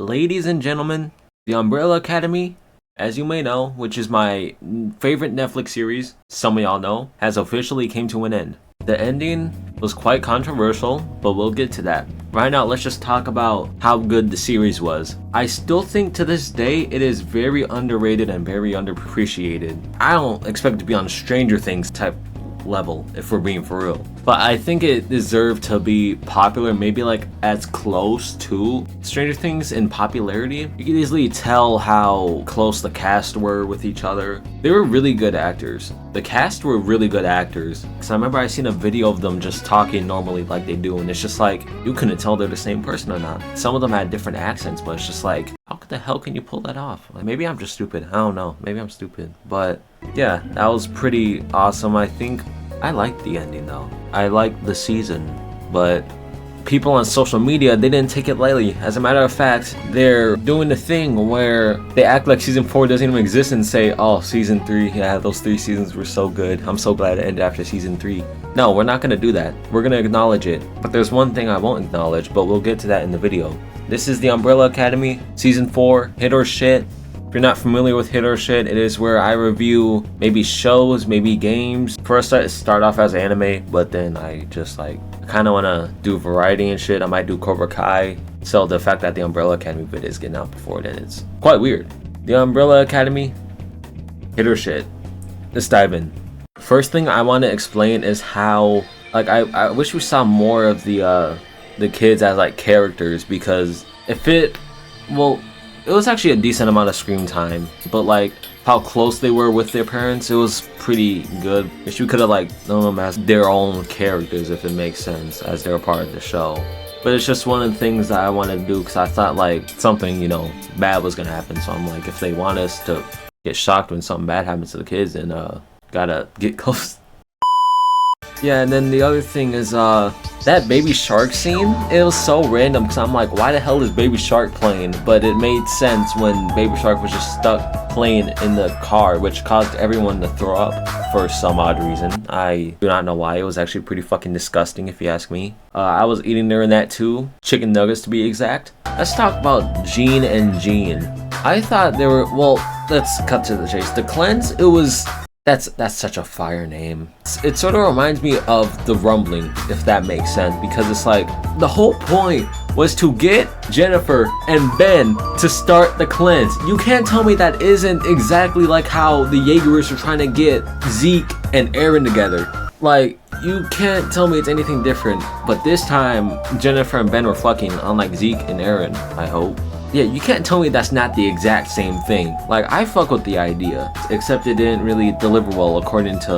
Ladies and gentlemen, The Umbrella Academy, as you may know, which is my favorite Netflix series, some of y'all know, has officially came to an end. The ending was quite controversial, but we'll get to that. Right now, let's just talk about how good the series was. I still think to this day it is very underrated and very underappreciated. I don't expect it to be on Stranger Things type level, if we're being for real, but I think it deserved to be popular, maybe like as close to Stranger Things in popularity. You can easily tell how close the cast were with each other. They were really good actors. The cast were really good actors, because I remember I seen a video of them just talking normally like they do, and it's just like you couldn't tell they're the same person or not. Some of them had different accents, but it's just like, how the hell can you pull that off? Like, maybe I'm just stupid, I don't know, maybe I'm stupid, but yeah, that was pretty awesome. I think I liked the ending though. I liked the season, but people on social media, they didn't take it lightly. As a matter of fact, they're doing the thing where they act like season 4 doesn't even exist and say, oh, season 3, yeah, those 3 seasons were so good, I'm so glad it ended after season 3. No, we're not gonna do that. We're gonna acknowledge it. But there's one thing I won't acknowledge, but we'll get to that in the video. This is The Umbrella Academy, season 4, Hit or Shit. If you're not familiar with Hit or Shit, it is where I review maybe shows, maybe games. First I start off as anime, but then I just like kind of want to do variety and shit. I might do Cobra Kai. So the fact that The Umbrella Academy video is getting out before then, it's quite weird. The Umbrella Academy, Hit or Shit. Let's dive in. First thing I want to explain is how, like, I wish we saw more of the kids as like characters, because it was actually a decent amount of screen time, but like how close they were with their parents, it was pretty good. Wish we could have like known them as their own characters, if it makes sense, as they're a part of the show. But it's just one of the things that I wanted to do, because I thought like something, bad was gonna happen. So I'm like, if they want us to get shocked when something bad happens to the kids, then gotta get close. Yeah, and then the other thing is that Baby Shark scene, it was so random, because I'm like, why the hell is Baby Shark playing? But it made sense when Baby Shark was just stuck playing in the car, which caused everyone to throw up for some odd reason. I do not know why. It was actually pretty fucking disgusting, if you ask me. I was eating during that too, chicken nuggets to be exact. Let's talk about Gene and Jean. I thought they were, well, let's cut to the chase. The Cleanse, it was... That's such a fire name. It sort of reminds me of The Rumbling, if that makes sense, because it's like the whole point was to get Jennifer and Ben to start the Cleanse. You can't tell me that isn't exactly like how the Jaegerists were trying to get Zeke and Aaron together. Like, you can't tell me it's anything different. But this time, Jennifer and Ben were fucking, unlike Zeke and Aaron, I hope. Yeah, you can't tell me that's not the exact same thing. Like, I fuck with the idea, except it didn't really deliver well according to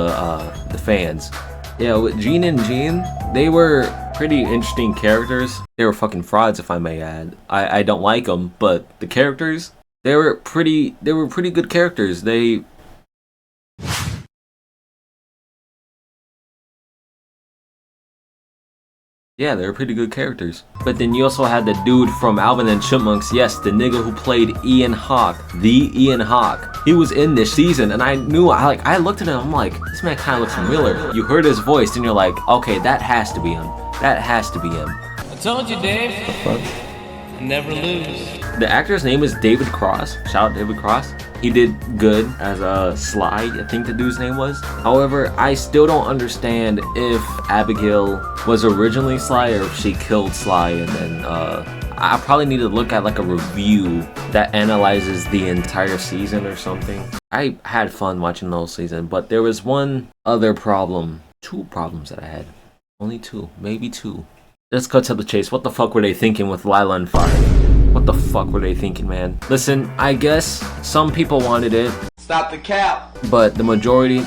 the fans. Yeah, with Gene and Jean, they were pretty interesting characters. They were fucking frauds, if I may add. I don't like them, but the characters, they were pretty good characters. Yeah, they were pretty good characters. But then you also had the dude from Alvin and Chipmunks, yes, the nigga who played Ian Hawke, the Ian Hawke. He was in this season, and I knew, I looked at him, I'm like, this man kind of looks familiar. You heard his voice, and you're like, okay, that has to be him. That has to be him. I told you, Dave. The fuck? Never lose. The actor's name is David Cross. Shout out David Cross. He did good as Sly, I think the dude's name was. However, I still don't understand if Abigail was originally Sly or if she killed Sly, and then I probably need to look at like a review that analyzes the entire season or something. I had fun watching the whole season, but there was one other problem. 2 problems that I had. Only 2, maybe 2. Let's cut to the chase. What the fuck were they thinking with Lila and 5? What the fuck were they thinking, man? Listen, I guess some people wanted it. Stop the cap. But the majority,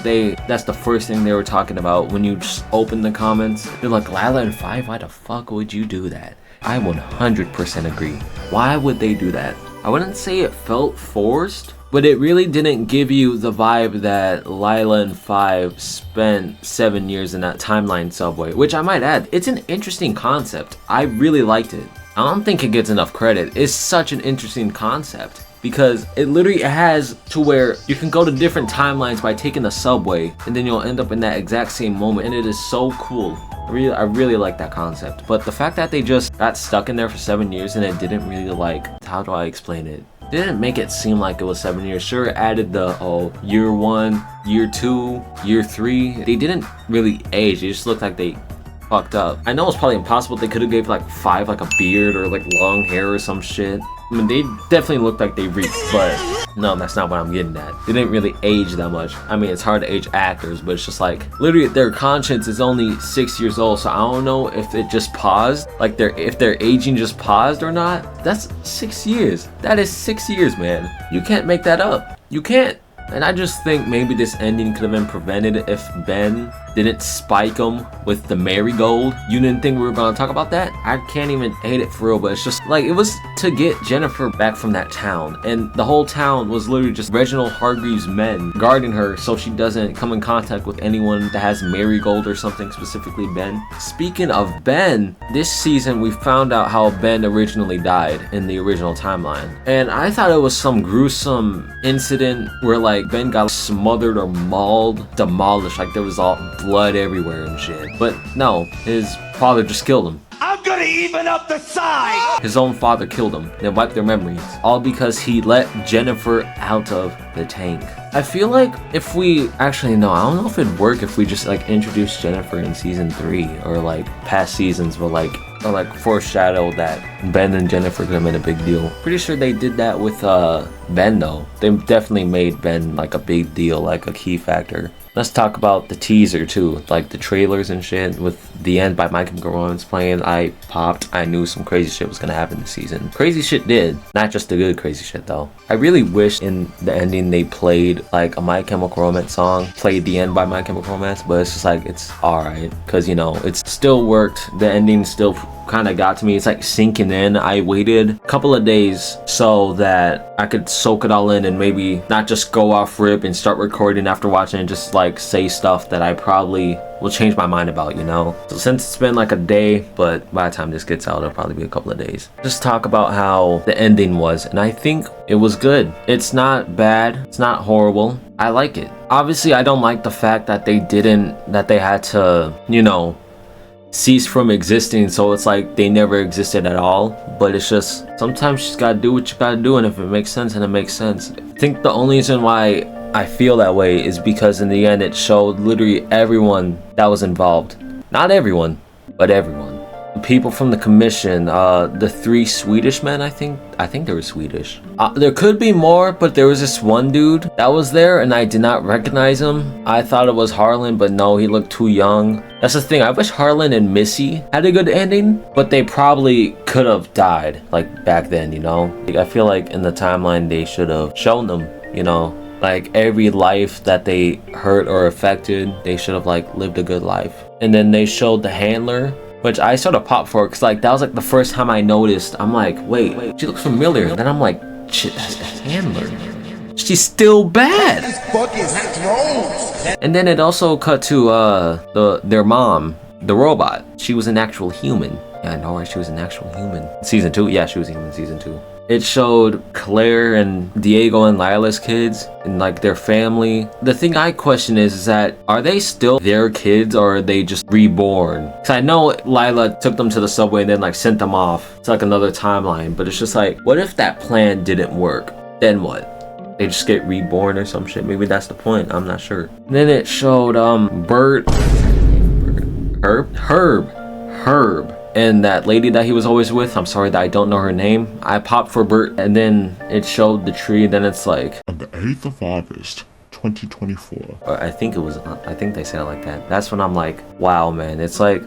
that's the first thing they were talking about when you just open the comments. They're like, Lila and 5, why the fuck would you do that? I 100% agree. Why would they do that? I wouldn't say it felt forced, but it really didn't give you the vibe that Lila and 5 spent 7 years in that timeline subway, which I might add, it's an interesting concept. I really liked it. I don't think it gets enough credit. It's such an interesting concept, because it literally has to where you can go to different timelines by taking the subway, and then you'll end up in that exact same moment, and it is so cool. I really like that concept. But the fact that they just got stuck in there for 7 years and it didn't really, like, how do I explain it? They didn't make it seem like it was 7 years. Sure, it added the year 1, year 2, year 3. They didn't really age. They just looked like they fucked up. I know it's probably impossible. They could have gave like 5 like a beard or like long hair or some shit. I mean, they definitely looked like they reeked, but no, that's not what I'm getting at. They didn't really age that much. I mean, it's hard to age actors, but it's just like, literally their conscience is only 6 years old, so I don't know if it just paused, like if their aging just paused or not. That's 6 years. That is 6 years, man. You can't make that up. You can't. And I just think maybe this ending could have been prevented if Ben didn't spike him with the marigold. You didn't think we were gonna talk about that? I can't even hate it for real, but it's just like, it was to get Jennifer back from that town, and the whole town was literally just Reginald Hargreaves' men guarding her so she doesn't come in contact with anyone that has marigold or something, specifically Ben. Speaking of Ben, this season we found out how Ben originally died in the original timeline, and I thought it was some gruesome incident where like Ben got smothered or mauled, demolished, like there was all blood everywhere and shit. But no, his father just killed him. I'm gonna even up the size! His own father killed him, then wiped their memories. All because he let Jennifer out of the tank. I feel like if we, actually no, I don't know if it'd work if we just like introduced Jennifer in season 3 or like past seasons, but like, or like foreshadow that Ben and Jennifer could have made a big deal. Pretty sure they did that with Ben though. They definitely made Ben like a big deal, like a key factor. Let's talk about the teaser too, like the trailers and shit with The End by My Chemical Romance playing. I popped. I knew some crazy shit was gonna happen this season. Crazy shit did, not just the good crazy shit though. I really wish in the ending they played like a My Chemical Romance song, played The End by My Chemical Romance, but it's just like, it's alright, because you know, it still worked. The ending still kind of got to me. It's like sinking in. I waited a couple of days so that I could soak it all in and maybe not just go off rip and start recording after watching and just like say stuff that I probably will change my mind about, you know. So since it's been like a day, but by the time this gets out it'll probably be a couple of days, just talk about how the ending was, and I think it was good. It's not bad, it's not horrible. I like it. Obviously I don't like the fact that they had to, you know, cease from existing, so it's like they never existed at all. But it's just, sometimes you just gotta do what you gotta do, and if it makes sense, then it makes sense. I think the only reason why I feel that way is because in the end it showed literally everyone that was involved. Not everyone, but everyone. The people from the commission, the 3 Swedish men, I think they were Swedish. There could be more, but there was this one dude that was there and I did not recognize him. I thought it was Harlan, but no, he looked too young. That's the thing, I wish Harlan and Missy had a good ending, but they probably could have died, like back then, you know? Like, I feel like in the timeline they should have shown them, you know? Like every life that they hurt or affected, they should have like lived a good life. And then they showed the handler, which I sort of popped for, because like that was like the first time I noticed. I'm like, wait, she looks familiar. And then I'm like, shit, that's the handler. She's still bad. And then it also cut to their mom, the robot. She was an actual human. Yeah, I know, right? She was an actual human. Season 2, yeah, she was a human in season 2. It showed Claire and Diego and Lila's kids and like their family. The thing I question is that, are they still their kids or are they just reborn? Cause I know Lila took them to the subway and then like sent them off to like another timeline, but it's just like, what if that plan didn't work? Then what? They just get reborn or some shit? Maybe that's the point, I'm not sure. And then it showed Herb. And that lady that he was always with, I'm sorry that I don't know her name. I popped for Bert, and then it showed the tree, then it's like, on the 8th of August, 2024. I think they said it like that. That's when I'm like, wow, man, it's like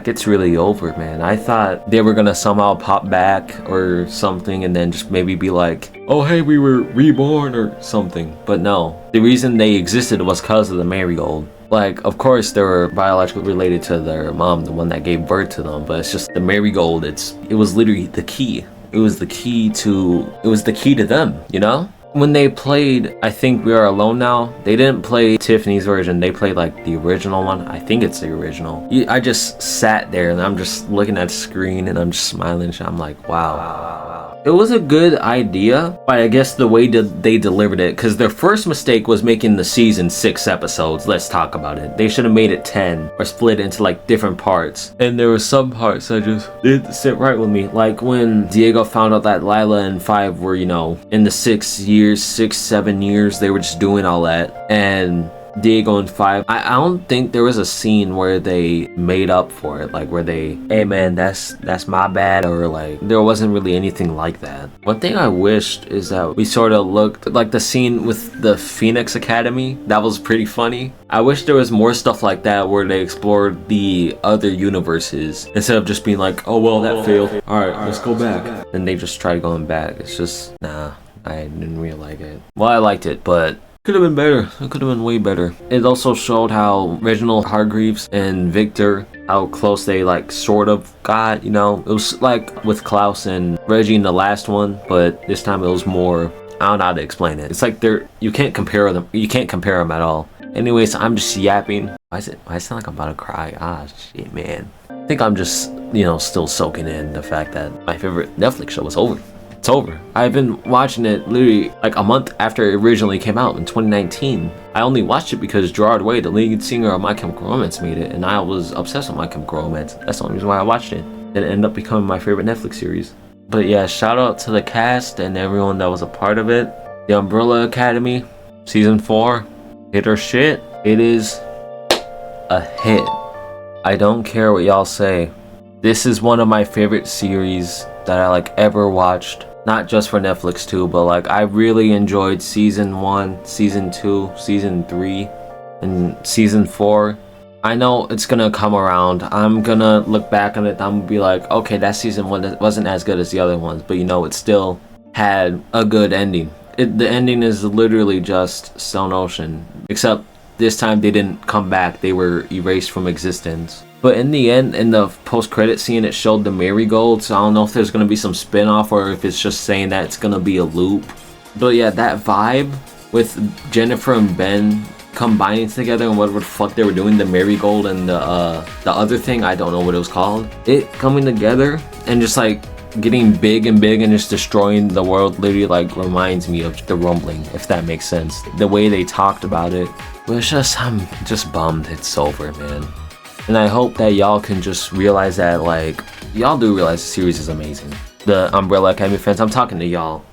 it's really over, man. I thought they were gonna somehow pop back or something and then just maybe be like, oh hey, we were reborn or something. But no, the reason they existed was because of the marigold. Like, of course, they were biologically related to their mom, the one that gave birth to them, but it's just the marigold. It was literally the key. It was the key to them, you know? When they played I Think We Are Alone Now, they didn't play Tiffany's version. They played like the original one. I think it's the original. I just sat there and I'm just looking at the screen and I'm just smiling. I'm like, wow. It was a good idea, but I guess the way they delivered it, because their first mistake was making the season 6 episodes. Let's talk about it. They should have made it 10 or split it into like different parts. And there were some parts that just didn't sit right with me. Like when Diego found out that Lila and Five were, you know, in the 7 years, they were just doing all that. And Diego and Five, I don't think there was a scene where they made up for it, like where they, hey man, that's my bad, or like there wasn't really anything like that. One thing I wished is that we sort of looked like the scene with the Phoenix Academy. That was pretty funny. I wish there was more stuff like that where they explored the other universes instead of just being like, oh well, that failed, all right, let's go back, and they just tried going back. It's just, nah, I didn't really like it. Well, I liked it, but could have been better. It could have been way better. It also showed how Reginald Hargreaves and Victor, how close they like sort of got, you know. It was like with Klaus and Reggie in the last one, but this time it was more, I don't know how to explain it. It's like you can't compare them. You can't compare them at all. Anyways, I'm just yapping. Why I sound like I'm about to cry? Ah, shit, man. I think I'm just, you know, still soaking in the fact that my favorite Netflix show is over. It's over. I've been watching it literally like a month after it originally came out in 2019. I only watched it because Gerard Way, the lead singer of My Chemical Romance, made it, and I was obsessed with My Chemical Romance. That's the only reason why I watched it. And it ended up becoming my favorite Netflix series. But yeah, shout out to the cast and everyone that was a part of it. The Umbrella Academy, season 4, hit or shit. It is a hit. I don't care what y'all say. This is one of my favorite series that I like ever watched. Not just for Netflix too, but like I really enjoyed season 1, season 2, season 3, and season 4. I know it's gonna come around. I'm gonna look back on it. I'm gonna be like, okay, that season 1 wasn't as good as the other ones, but you know, it still had a good ending. The ending is literally just Stone Ocean, except this time they didn't come back. They were erased from existence. But in the end, in the post-credit scene, it showed the marigolds. So I don't know if there's going to be some spin-off or if it's just saying that it's going to be a loop. But yeah, that vibe with Jennifer and Ben combining together and whatever the fuck they were doing, the marigold and the other thing, I don't know what it was called. It coming together and just like getting big and just destroying the world literally like reminds me of The Rumbling, if that makes sense. The way they talked about it. But it's just, I'm just bummed it's over, man. And I hope that y'all can just realize that, like, y'all do realize the series is amazing. The Umbrella Academy fans, I'm talking to y'all.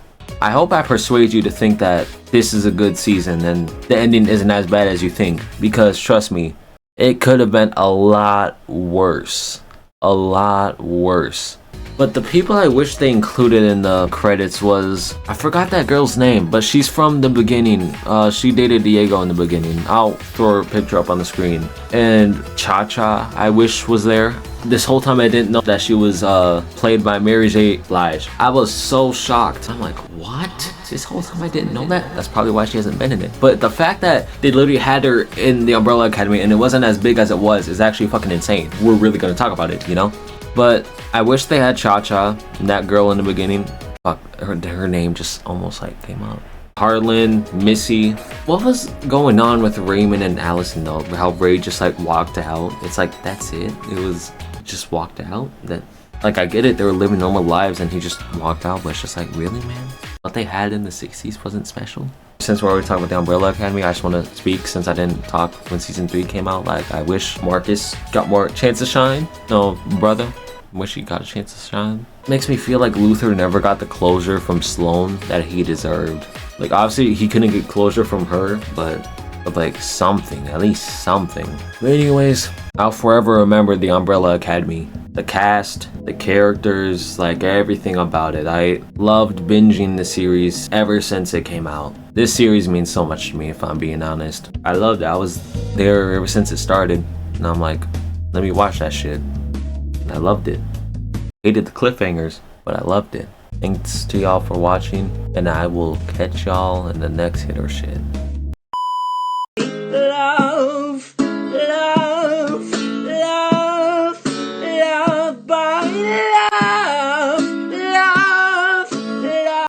I hope I persuade you to think that this is a good season and the ending isn't as bad as you think. Because trust me, it could have been a lot worse. A lot worse. But the people I wish they included in the credits was, I forgot that girl's name, but she's from the beginning. She dated Diego in the beginning. I'll throw her picture up on the screen. And Cha-Cha, I wish was there. This whole time I didn't know that she was played by Mary J. Blige. I was so shocked. I'm like, what? This whole time I didn't know that? That's probably why she hasn't been in it. But the fact that they literally had her in the Umbrella Academy and it wasn't as big as it was is actually fucking insane. We're really gonna talk about it, you know? But I wish they had Cha-Cha, that girl in the beginning. Fuck, her name just almost like came out. Harlan, Missy. What was going on with Raymond and Allison though? How Ray just like walked out. It's like, that's it? It was just walked out? That, like, I get it, they were living normal lives and he just walked out, but it's just like, really, man? What they had in the 60s wasn't special? Since we're already talking about the Umbrella Academy, I just want to speak since I didn't talk when season 3 came out. Like, I wish Marcus got more chance to shine. No, brother. Wish he got a chance to shine. Makes me feel like Luther never got the closure from Sloane that he deserved. Like, obviously he couldn't get closure from her, but like something, at least something. But anyways, I'll forever remember the Umbrella Academy. The cast, the characters, like everything about it. I loved binging the series ever since it came out. This series means so much to me, if I'm being honest. I loved it. I was there ever since it started. And I'm like, let me watch that shit. And I loved it. Hated the cliffhangers, but I loved it. Thanks to y'all for watching, and I will catch y'all in the next hit or shit.